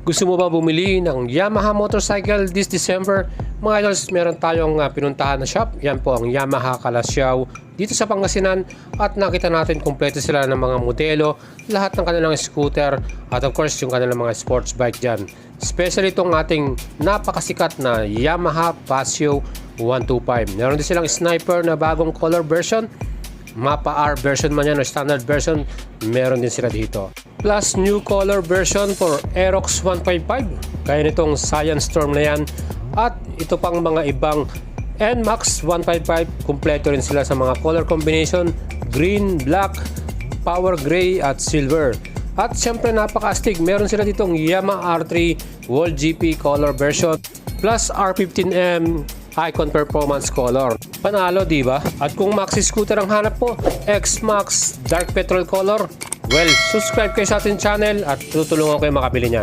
Gusto mo ba bumili ng Yamaha motorcycle this December? Mga idols, meron tayong pinuntahan na shop. Yan po ang Yamaha Calasiao dito sa Pangasinan at nakita natin kumpleto sila ng mga modelo, lahat ng kanilang scooter at of course yung kanilang mga sports bike dyan. Especially itong ating napakasikat na Yamaha Paseo 125. Meron din silang Sniper na bagong color version. Mapa R version man yan o standard version, meron din sila dito. Plus new color version for Aerox 155, kaya nitong Science Storm na yan. At ito pang mga ibang NMAX 155, kumpleto rin sila sa mga color combination, green, black, power gray at silver. At syempre napaka-astig, meron sila ditong Yamaha R3 World GP color version plus R15M Icon Performance Color. Panalo, di ba? At kung maxi scooter ang hanap mo, X-Max Dark Petrol Color, well, subscribe kayo sa ating channel at tutulungan ko kayo makabili niya.